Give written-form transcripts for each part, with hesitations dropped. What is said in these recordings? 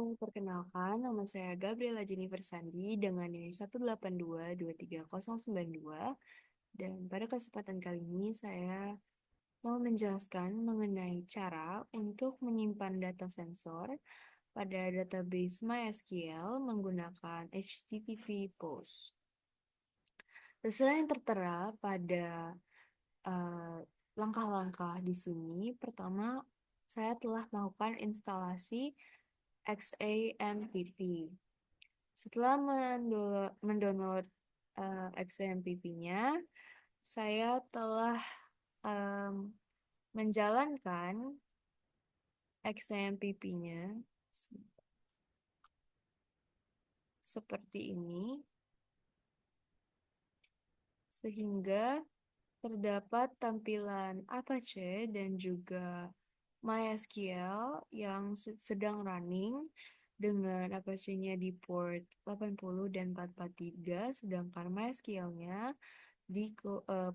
Perkenalkan, nama saya Gabriela Jennifer Sandi dengan nilai 182-23092 dan pada kesempatan kali ini saya mau menjelaskan mengenai cara untuk menyimpan data sensor pada database MySQL menggunakan HTTP POST. Sesuai yang tertera pada eh, langkah-langkah di sini, pertama saya telah melakukan instalasi XAMPP. Setelah mendownload XAMPP-nya, saya telah em, menjalankan XAMPP-nya seperti ini, sehingga terdapat tampilan Apache dan juga MySQL yang sedang running dengan Apache-nya di port 80 dan 443, sedangkan MySQL-nya di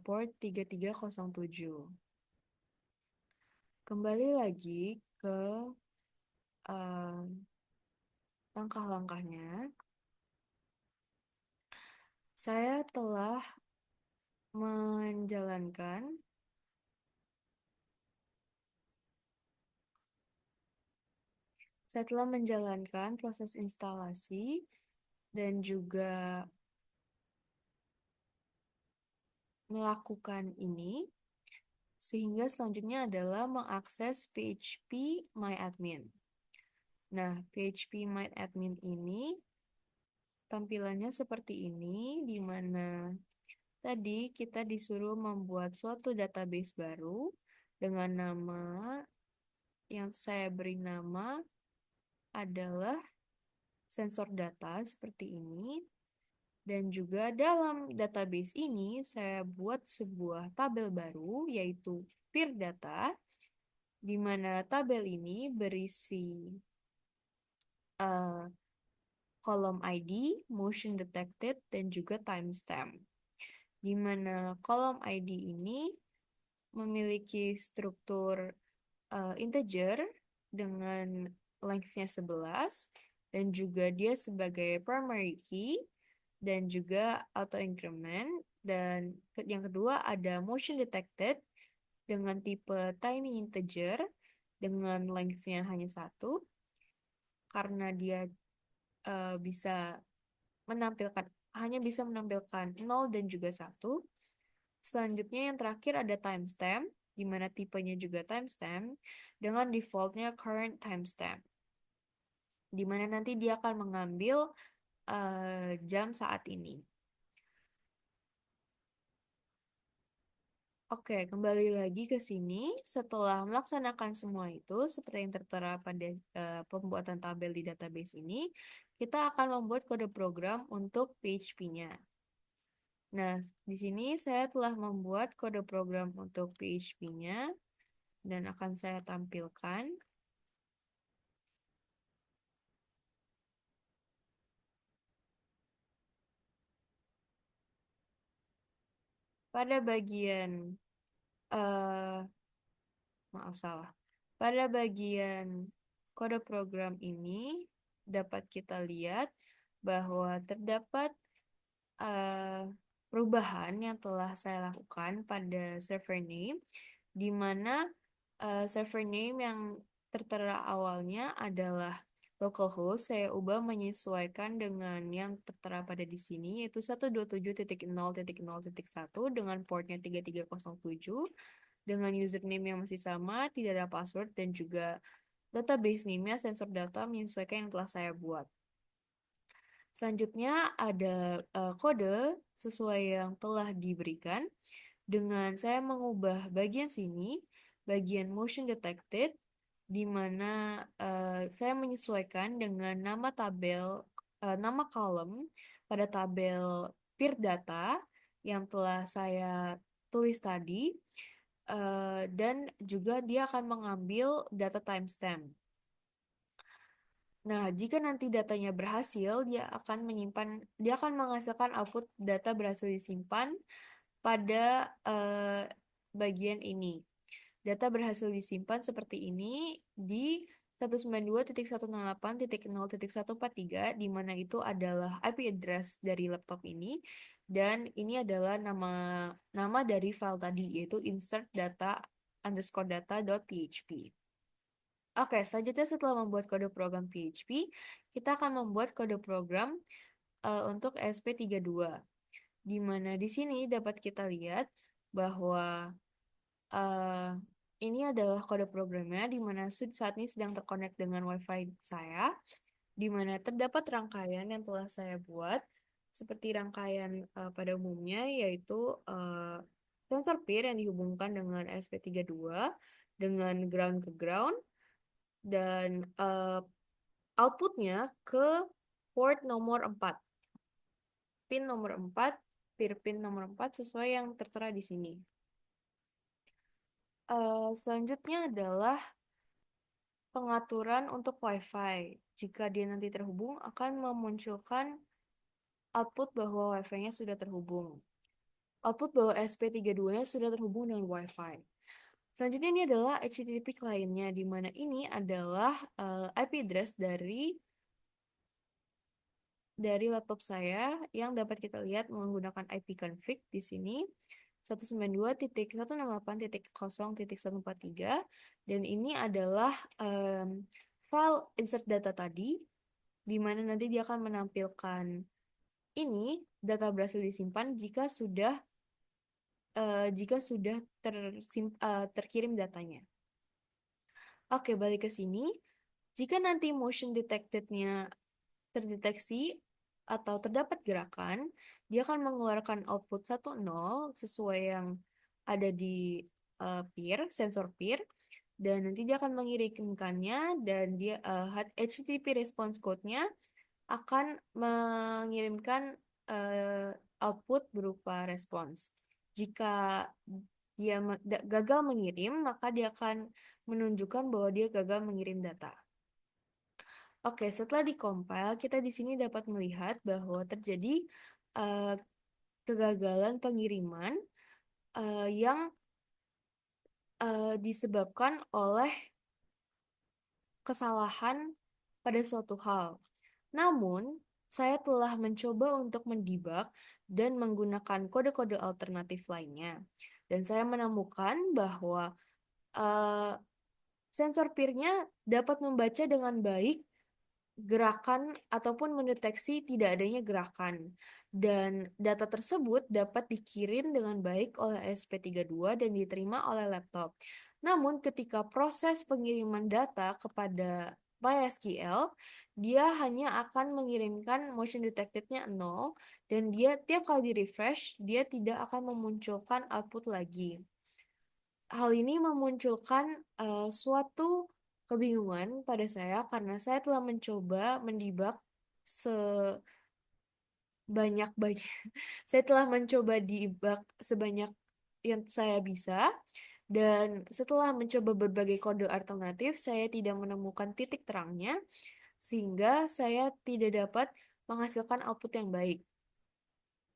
port 3307. Kembali lagi ke eh, langkah-langkahnya. Saya telah menjalankan proses instalasi dan juga melakukan ini, sehingga selanjutnya adalah mengakses php-myadmin. Nah, php-myadmin ini tampilannya seperti ini, di mana tadi kita disuruh membuat suatu database baru dengan nama yang saya beri nama adalah sensor data seperti ini. Dan juga dalam database ini saya buat sebuah tabel baru yaitu peer data, di mana tabel ini berisi eh, kolom ID, motion detected, dan juga timestamp. Di mana kolom ID ini memiliki struktur integer dengan length-nya 11 dan juga dia sebagai primary key dan juga auto increment, dan yang kedua ada motion detected dengan tipe tiny integer dengan length-nya hanya 1 karena dia bisa menampilkan bisa menampilkan 0 dan juga 1. Selanjutnya yang terakhir ada timestamp, di mana tipenya juga timestamp dengan defaultnya current timestamp, di mana nanti dia akan mengambil jam saat ini. Oke, kembali lagi ke sini. Setelah melaksanakan semua itu, seperti yang tertera pada pembuatan tabel di database ini, kita akan membuat kode program untuk PHP-nya. Nah, di sini saya telah membuat kode program untuk PHP-nya dan akan saya tampilkan. Pada bagian, eh, maaf salah, pada bagian kode program ini dapat kita lihat bahwa terdapat eh, perubahan yang telah saya lakukan pada server name, di mana server name yang tertera awalnya adalah localhost, saya ubah menyesuaikan dengan yang tertera pada di sini, yaitu 127.0.0.1 dengan portnya 3307, dengan username yang masih sama, tidak ada password, dan juga database name-nya sensor data menyesuaikan yang telah saya buat. Selanjutnya ada kode sesuai yang telah diberikan dengan saya mengubah bagian sini, bagian motion detected, di mana saya menyesuaikan dengan nama tabel, nama kolom pada tabel peer data yang telah saya tulis tadi, dan juga dia akan mengambil data timestamp. Nah, jika nanti datanya berhasil, dia akan menghasilkan output data berhasil disimpan pada bagian ini. Data berhasil disimpan seperti ini di 192.168.0.143, di mana itu adalah IP address dari laptop ini, dan ini adalah nama dari file tadi, yaitu insert data underscore data.php. Oke, selanjutnya setelah membuat kode program PHP, kita akan membuat kode program untuk ESP32, di mana di sini dapat kita lihat bahwa eh, ini adalah kode programnya, di mana saat ini sedang terkonek dengan WiFi saya, di mana terdapat rangkaian yang telah saya buat, seperti rangkaian pada umumnya, yaitu sensor peer yang dihubungkan dengan ESP32, dengan ground ke ground, dan outputnya ke port nomor 4. Pin nomor 4, peer pin nomor 4 sesuai yang tertera di sini. Selanjutnya adalah pengaturan untuk WiFi. Jika dia nanti terhubung, akan memunculkan output bahwa WiFi-nya sudah terhubung. Output bahwa SP32-nya sudah terhubung dengan WiFi. Selanjutnya ini adalah HTTP client-nya, di mana ini adalah IP address dari laptop saya yang dapat kita lihat menggunakan ipconfig di sini 192.168.0.143, dan ini adalah file insert data tadi, di mana nanti dia akan menampilkan ini data berhasil disimpan jika sudah terkirim datanya. Oke, balik ke sini. Jika nanti motion detected-nya terdeteksi atau terdapat gerakan, dia akan mengeluarkan output 1,0 sesuai yang ada di sensor peer, dan nanti dia akan mengirimkannya, dan dia HTTP response code-nya akan mengirimkan output berupa respons. Jika dia gagal mengirim, maka dia akan menunjukkan bahwa dia gagal mengirim data. Oke, setelah dikompil, kita di sini dapat melihat bahwa terjadi kegagalan pengiriman yang disebabkan oleh kesalahan pada suatu hal. Namun, saya telah mencoba untuk mendebug dan menggunakan kode-kode alternatif lainnya. Dan saya menemukan bahwa sensor peer-nya dapat membaca dengan baik gerakan ataupun mendeteksi tidak adanya gerakan, dan data tersebut dapat dikirim dengan baik oleh SP32 dan diterima oleh laptop. Namun ketika proses pengiriman data kepada MySQL, dia hanya akan mengirimkan motion detected-nya 0, dan dia tiap kali di-refresh, dia tidak akan memunculkan output lagi. Hal ini memunculkan suatu kebingungan pada saya karena saya telah mencoba mendebug sebanyak-banyak. Saya telah mencoba debug sebanyak yang saya bisa, dan setelah mencoba berbagai kode alternatif, saya tidak menemukan titik terangnya, sehingga saya tidak dapat menghasilkan output yang baik.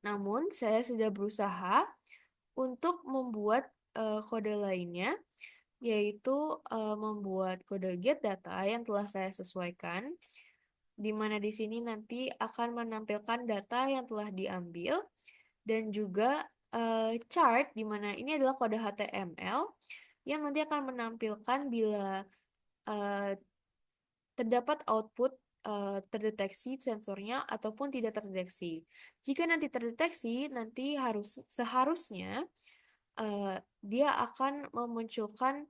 Namun, saya sudah berusaha untuk membuat kode lainnya, yaitu membuat kode get data yang telah saya sesuaikan, di mana di sini nanti akan menampilkan data yang telah diambil, dan juga chart, di mana ini adalah kode HTML yang nanti akan menampilkan bila terdapat output terdeteksi sensornya ataupun tidak terdeteksi. Jika nanti terdeteksi, nanti seharusnya dia akan memunculkan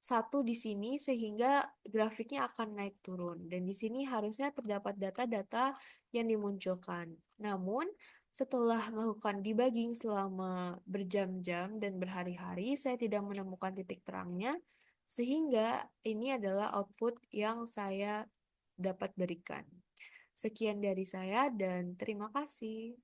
1 di sini sehingga grafiknya akan naik turun. Dan di sini harusnya terdapat data-data yang dimunculkan. Namun, setelah melakukan debugging selama berjam-jam dan berhari-hari, saya tidak menemukan titik terangnya, sehingga ini adalah output yang saya dapat berikan. Sekian dari saya dan terima kasih.